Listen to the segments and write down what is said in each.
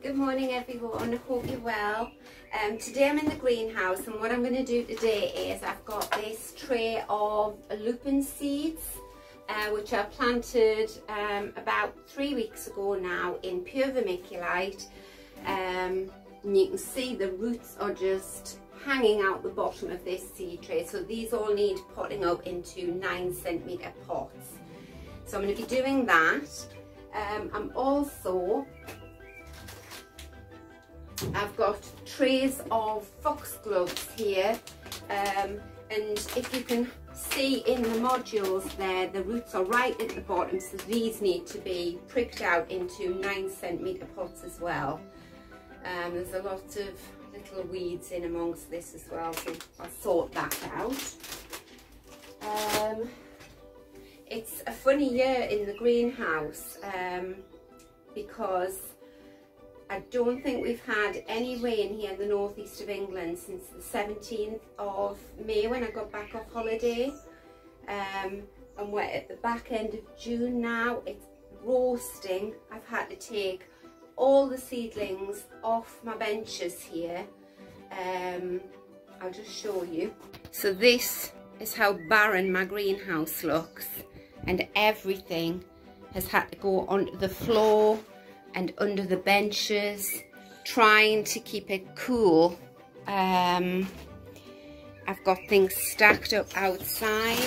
Good morning everyone, I hope you're well. Today I'm in the greenhouse, and what I'm going to do today is I've got this tray of lupin seeds which I planted about 3 weeks ago now in pure vermiculite. And you can see the roots are just hanging out the bottom of this seed tray, so these all need potting up into 9cm pots. So I'm going to be doing that. I've got trays of foxgloves here, and if you can see in the modules there, the roots are right at the bottom, so these need to be pricked out into 9cm pots as well. There's a lot of little weeds in amongst this as well, so I'll sort that out. It's a funny year in the greenhouse because I don't think we've had any rain here in the northeast of England since the 17th of May when I got back off holiday. And we're at the back end of June now. It's roasting. I've had to take all the seedlings off my benches here. I'll just show you. So this is how barren my greenhouse looks, and everything has had to go onto the floor and under the benches, trying to keep it cool. I've got things stacked up outside,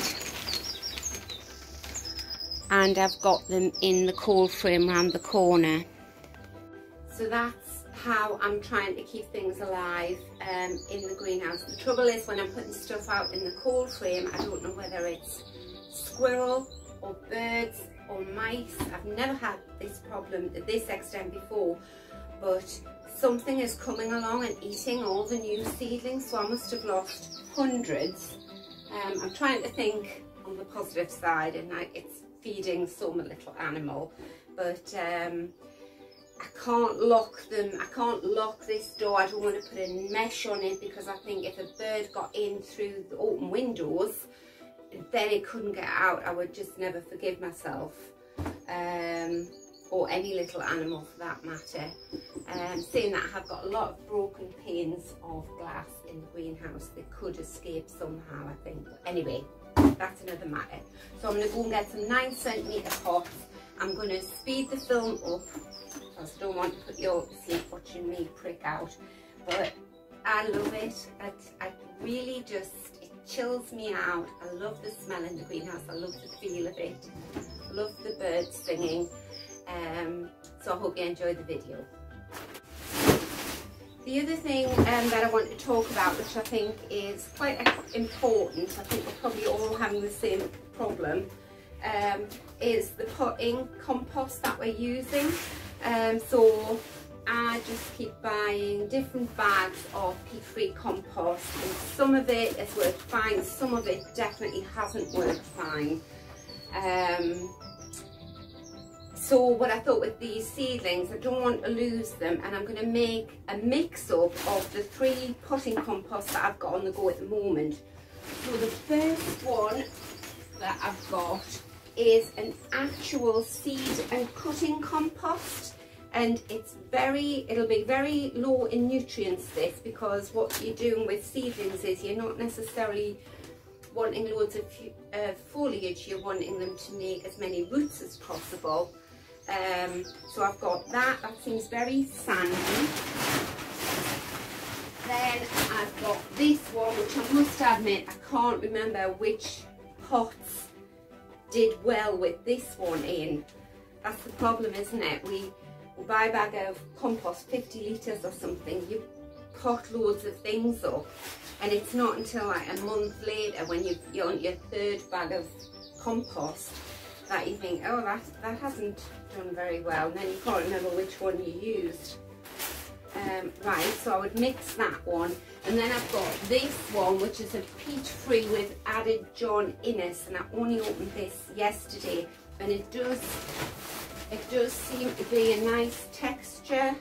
and I've got them in the cold frame round the corner. So that's how I'm trying to keep things alive in the greenhouse. The trouble is, when I'm putting stuff out in the cold frame, I don't know whether it's squirrel or birds or mice. I've never had this problem to this extent before, but something is coming along and eating all the new seedlings, so I must have lost hundreds. I'm trying to think on the positive side, and like, it's feeding some little animal, but I can't lock them. I can't lock this door. I don't want to put a mesh on it, because I think if a bird got in through the open windows, then it couldn't get out. I would just never forgive myself, or any little animal for that matter. Saying that, I have got a lot of broken panes of glass in the greenhouse that could escape somehow, I think. But anyway, that's another matter. So I'm going to go and get some 9cm pots. I'm going to speed the film up because I don't want to put you all to sleep watching me prick out. But I love it. I really just, it chills me out. I love the smell in the greenhouse. I love the feel of it. I love the birds singing. So I hope you enjoy the video. The other thing that I want to talk about, which I think is quite important, I think we're probably all having the same problem, is the potting compost that we're using. So I just keep buying different bags of peat-free compost, and some of it has worked fine, some of it definitely hasn't worked fine. So what I thought with these seedlings, I don't want to lose them, and I'm going to make a mix-up of the 3 potting composts that I've got on the go at the moment. So the first one that I've got is an actual seed and cutting compost, and it'll be very low in nutrients, this, because what you're doing with seedlings is you're not necessarily wanting loads of foliage, you're wanting them to make as many roots as possible. So I've got that seems very sandy. Then I've got this one, which I must admit I can't remember which pots did well with this one in. That's the problem, isn't it? We buy a bag of compost, 50 litres or something, you pot loads of things up, and it's not until like a month later, when you're on your 3rd bag of compost, that you think, oh, that hasn't done very well, and then you can't remember which one you used. Right, so I would mix that one, and then I've got this one, which is a peat-free with added John Innes, and I only opened this yesterday, and it does seem to be a nice texture,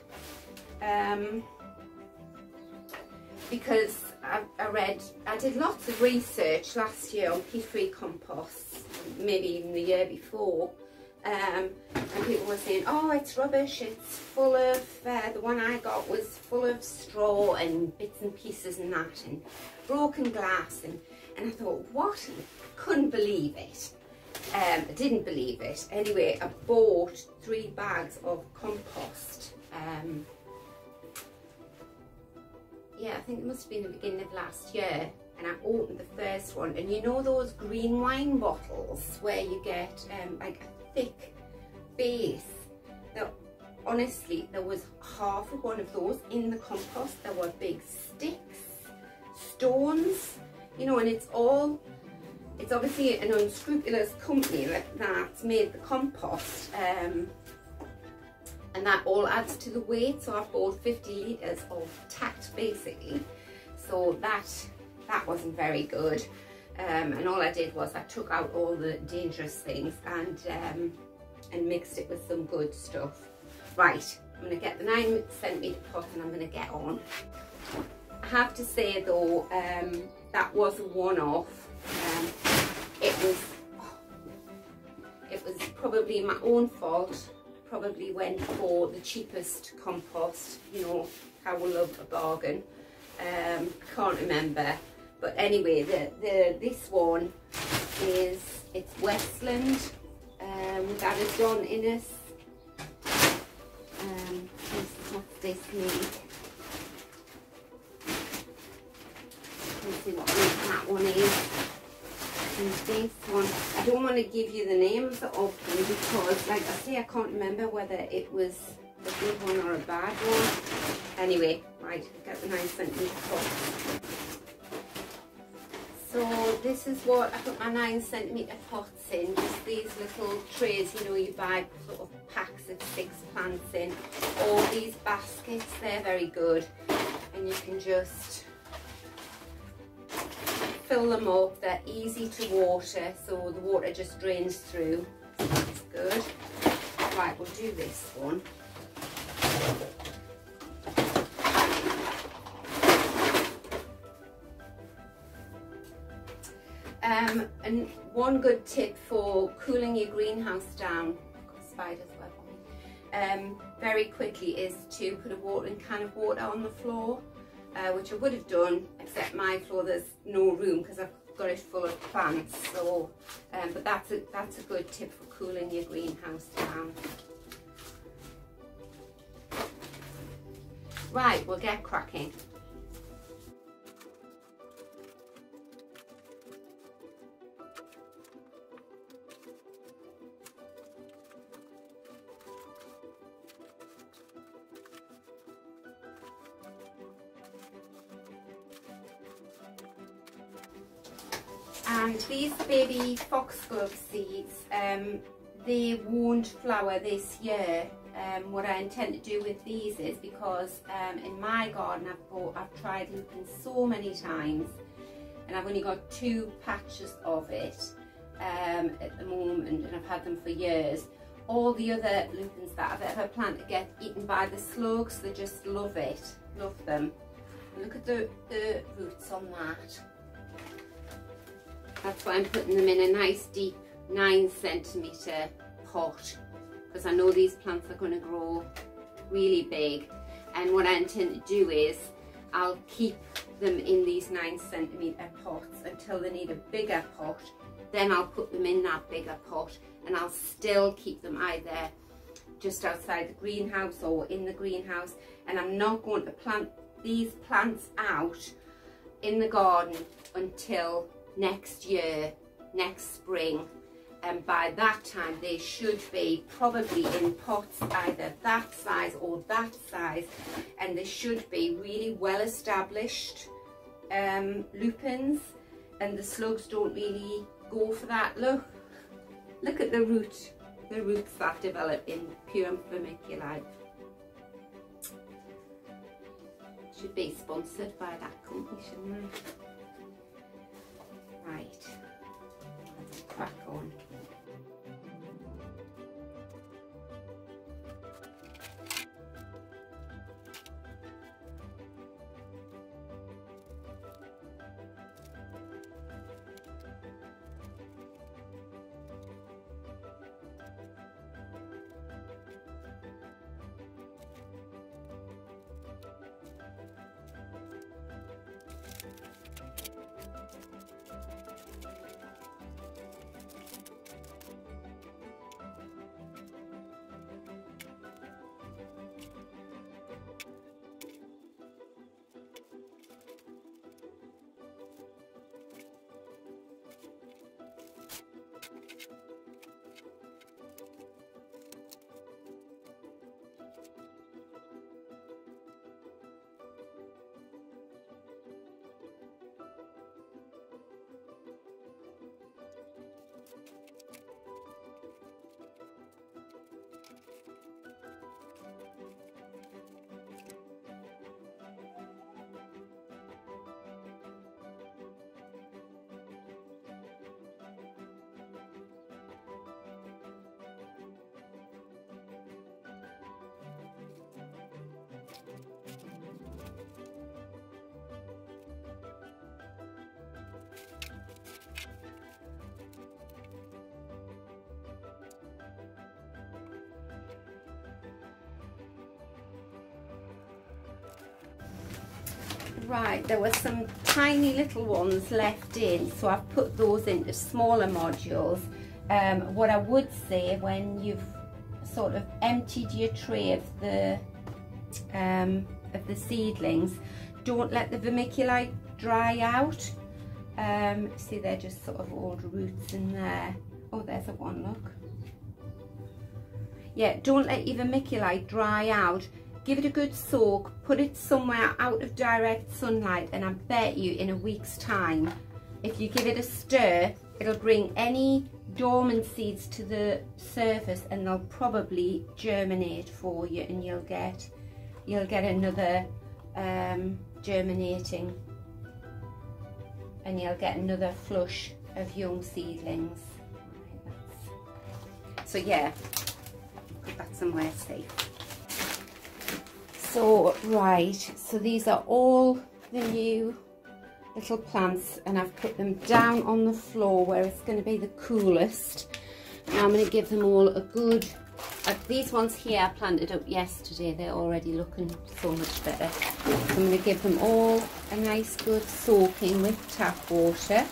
because I did lots of research last year on peat-free composts, maybe even the year before, and people were saying, oh, it's rubbish, it's full of, the one I got was full of straw and bits and pieces and that, and broken glass, and I thought, what? Couldn't believe it. I didn't believe it. Anyway, I bought 3 bags of compost. Yeah, I think it must have been the beginning of last year, and I opened the first one, and you know those green wine bottles where you get like a thick base? Now, honestly, there was half of one of those in the compost. There were big sticks, stones, you know, and it's obviously an unscrupulous company that's made the compost, and that all adds to the weight. So I bought 50 litres of tact basically, so that wasn't very good, and all I did was I took out all the dangerous things and mixed it with some good stuff. Right, I'm going to get the 9cm pot and I'm going to get on. I have to say though, that was a one-off. It was probably my own fault. Probably went for the cheapest compost, you know how we love a bargain. I can't remember, but anyway, this one it's Westland, that is John Innes. What's this mean? Let's see what that one is. And this one, I don't want to give you the names of them because, like I say, I can't remember whether it was a good one or a bad one. Anyway, right, get the 9cm pot. So this is what I put my 9cm pots in, just these little trays, you know, you buy sort of packs of 6 plants in, or these baskets, they're very good, and you can just fill them up. They're easy to water, so the water just drains through, so that's good. Right, we'll do this one. And one good tip for cooling your greenhouse down, spiders web on me, very quickly, is to put a watering can of water on the floor, which I would have done, except my floor there's no room because I've got it full of plants. So, but that's a good tip for cooling your greenhouse down. Right, we'll get cracking. And these baby foxglove seeds, they won't flower this year. What I intend to do with these is, because in my garden I've tried lupins so many times, and I've only got 2 patches of it at the moment, and I've had them for years. All the other lupins that I've ever planted get eaten by the slugs. They just love it, love them. And look at the roots on that. That's why I'm putting them in a nice deep 9cm pot, because I know these plants are going to grow really big. And what I intend to do is I'll keep them in these 9cm pots until they need a bigger pot. Then I'll put them in that bigger pot, and I'll still keep them either just outside the greenhouse or in the greenhouse. And I'm not going to plant these plants out in the garden until next year, next spring, and by that time they should be probably in pots either that size or that size, and they should be really well established lupins, and the slugs don't really go for that. Look at the roots that develop in pure vermiculite. Should be sponsored by that company, shouldn't I? Right, let's crack on. Right, there were some tiny little ones left in, so I've put those into smaller modules. What I would say, when you've sort of emptied your tray of the seedlings, don't let the vermiculite dry out. See, they're just sort of old roots in there. Oh, there's a one, look. Yeah, don't let your vermiculite dry out. Give it a good soak, put it somewhere out of direct sunlight, and I bet you in a week's time, if you give it a stir, it'll bring any dormant seeds to the surface, and they'll probably germinate for you, and you'll get another germinating, and you'll get another flush of young seedlings. So yeah, put that somewhere safe. So right, so these are all the new little plants, and I've put them down on the floor where it's going to be the coolest. Now I'm going to give them all a good, these ones here I planted up yesterday, they're already looking so much better. So I'm going to give them all a nice good soaking with tap water.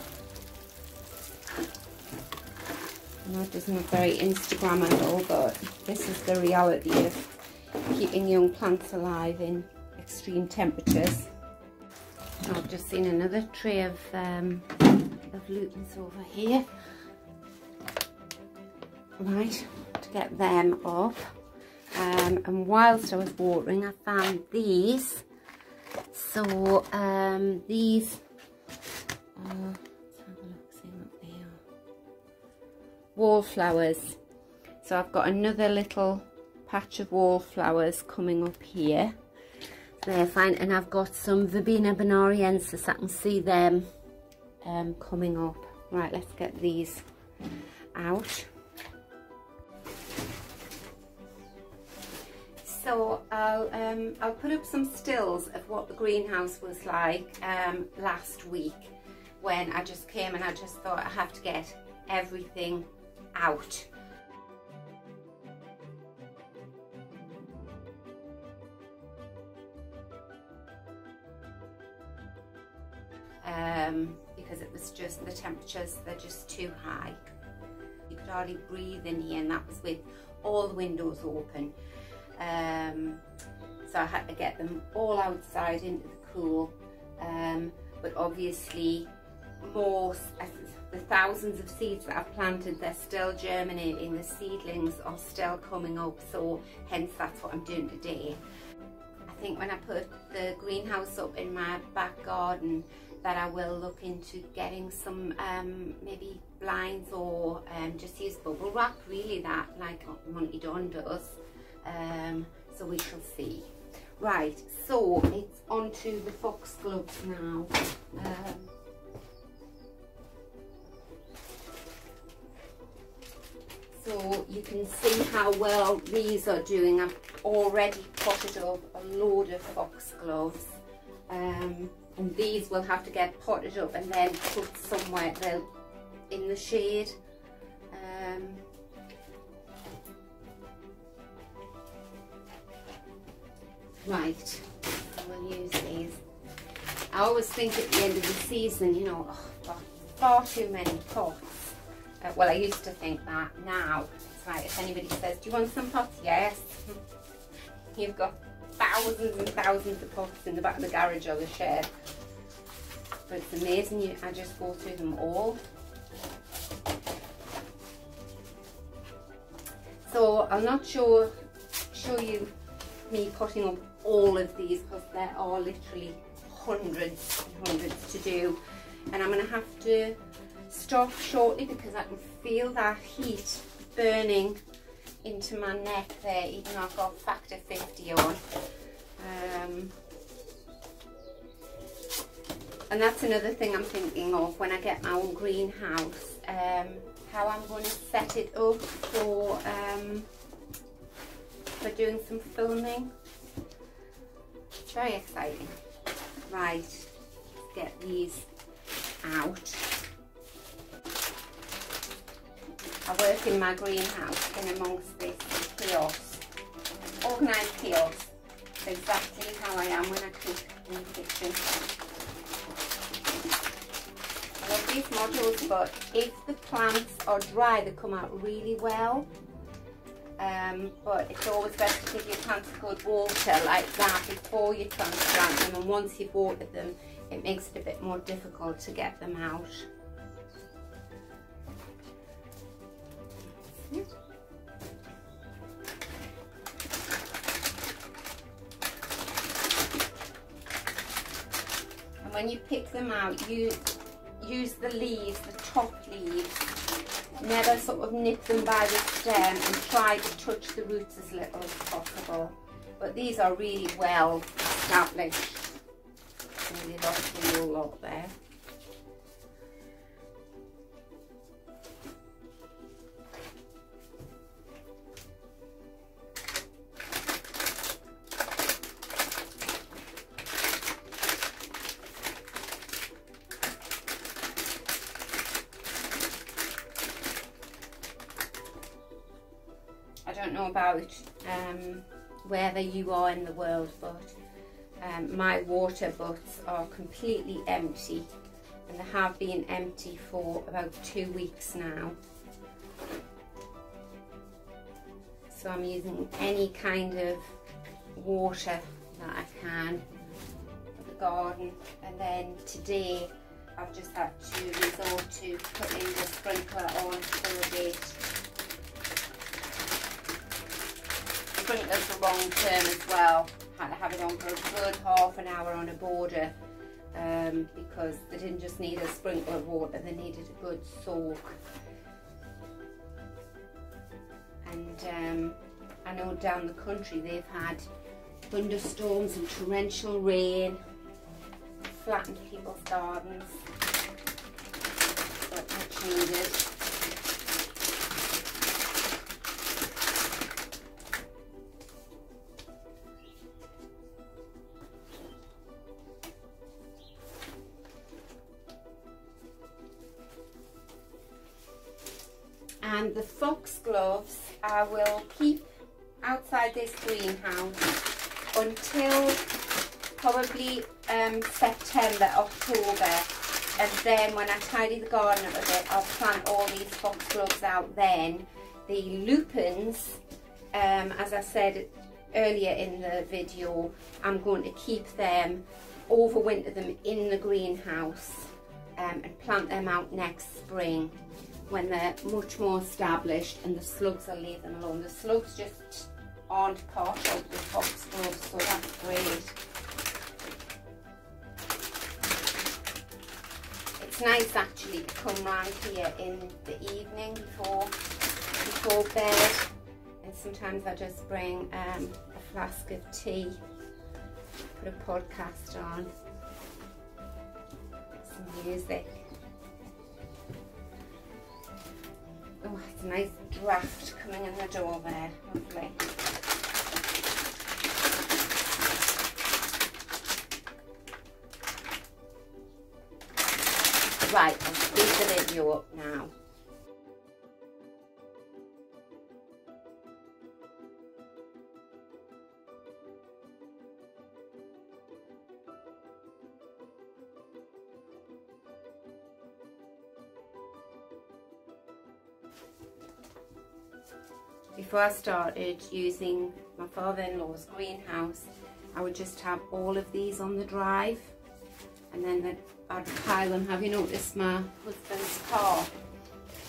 I know it doesn't look very Instagrammable, but this is the reality of keeping young plants alive in extreme temperatures. I've just seen another tray of lupins over here. Right, to get them up. And whilst I was watering, I found these. So these, let's have a look, see what they are. Wallflowers. So I've got another little patch of wallflowers coming up here. They're fine, and I've got some Verbena bonariensis. I can see them coming up. Right, let's get these out. So I'll put up some stills of what the greenhouse was like last week, when I just came and I just thought I have to get everything out. Because it was just, the temperatures, they're just too high. You could hardly breathe in here, and that was with all the windows open. So I had to get them all outside into the cool. But obviously, the thousands of seeds that I've planted, they're still germinating, the seedlings are still coming up, so hence that's what I'm doing today. I think when I put the greenhouse up in my back garden, that I will look into getting some maybe blinds, or just use bubble wrap, really, that like Monty Dawn does. So we shall see. Right, so it's onto the foxgloves now. So you can see how well these are doing. I've already potted up a load of foxgloves. And these will have to get potted up and then put somewhere in the shade. Right, so we'll use these. I always think at the end of the season, you know, oh, I've got far too many pots. Well, I used to think that. Now it's like, if anybody says, do you want some pots? Yes. You've got thousands and thousands of pots in the back of the garage or the shed. But it's amazing, I just go through them all. So I'll not show you me putting up all of these, because there are literally hundreds and hundreds to do. And I'm going to have to stop shortly, because I can feel that heat burning into my neck there, even though I've got factor 50 on. And that's another thing I'm thinking of when I get my own greenhouse, how I'm going to set it up for doing some filming. It's very exciting. Right, let's get these out. I work in my greenhouse in amongst this chaos, organised chaos. It's exactly how I am when I cook. in the kitchen. I love these modules, but if the plants are dry, they come out really well. But it's always best to give your plants good water like that before you transplant them, and once you've watered them, it makes it a bit more difficult to get them out. And when you pick them out, you use the leaves, the top leaves. Never sort of nip them by the stem, and try to touch the roots as little as possible. But these are really well established. Really lost the whole lot there. I don't know about wherever you are in the world, but my water butts are completely empty, and they have been empty for about 2 weeks now. So I'm using any kind of water that I can for the garden, and then today I've just had to resort to putting the sprinkler on for a bit. Sprinklers for long term as well. Had to have it on for a good half an hour on a border because they didn't just need a sprinkle of water, they needed a good soak. And I know down the country they've had thunderstorms and torrential rain, flattened people's gardens, but much needed. And the foxgloves I will keep outside this greenhouse until probably September, October, and then when I tidy the garden up a bit, I'll plant all these foxgloves out then. The lupins, as I said earlier in the video, I'm going to keep them, overwinter them in the greenhouse, and plant them out next spring when they're much more established, and the slugs, I'll leave them alone. The slugs just aren't part of the foxgloves, so that's great. It's nice actually to come round here in the evening before bed, and sometimes I just bring a flask of tea, put a podcast on, some music. Oh, it's a nice draft coming in the door there, lovely. Right, I'll speed the video up now. Before I started using my father-in-law's greenhouse, I would just have all of these on the drive, and then I'd pile them. Have you noticed my husband's car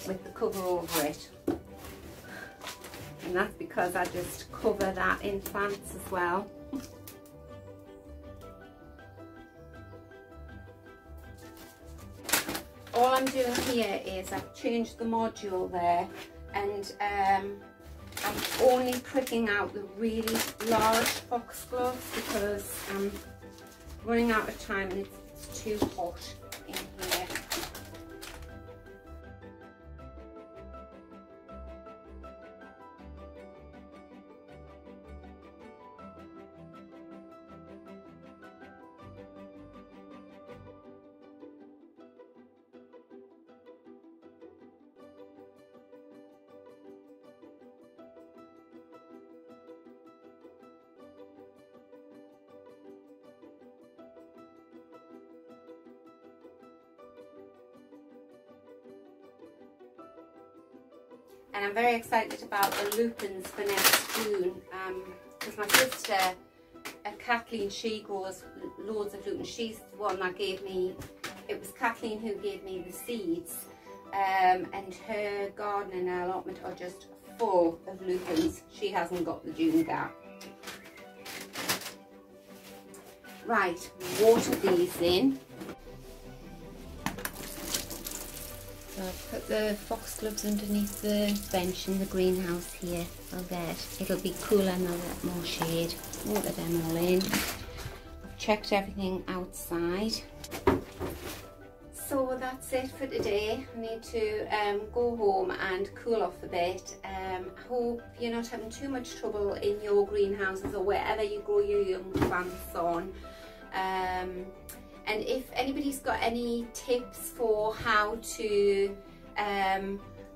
with the cover over it? And that's because I just cover that in plants as well. All I'm doing here is I've changed the module there, and I'm only pricking out the really large foxgloves because I'm running out of time and it's too hot in here. And I'm very excited about the lupins for next June, because my sister Kathleen, she grows loads of lupins. She's the one that gave me, it was Kathleen who gave me the seeds, and her garden and her allotment are just full of lupins. She hasn't got the June gap. Right, water these in. So I've put the foxgloves underneath the bench in the greenhouse here. It'll be cooler and I'll get more shade. Water them all in. I've checked everything outside. So that's it for today. I need to go home and cool off a bit. I hope you're not having too much trouble in your greenhouses or wherever you grow your young plants on. And if anybody's got any tips for how to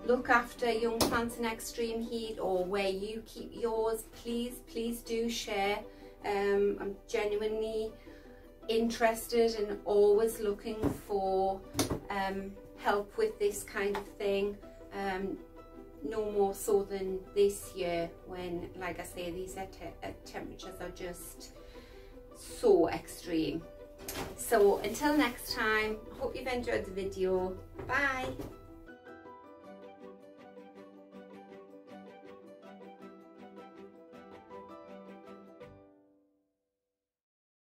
look after young plants in extreme heat, or where you keep yours, please do share. I'm genuinely interested and always looking for help with this kind of thing. No more so than this year, when, like I say, these temperatures are just so extreme. So until next time, I hope you've enjoyed the video. Bye.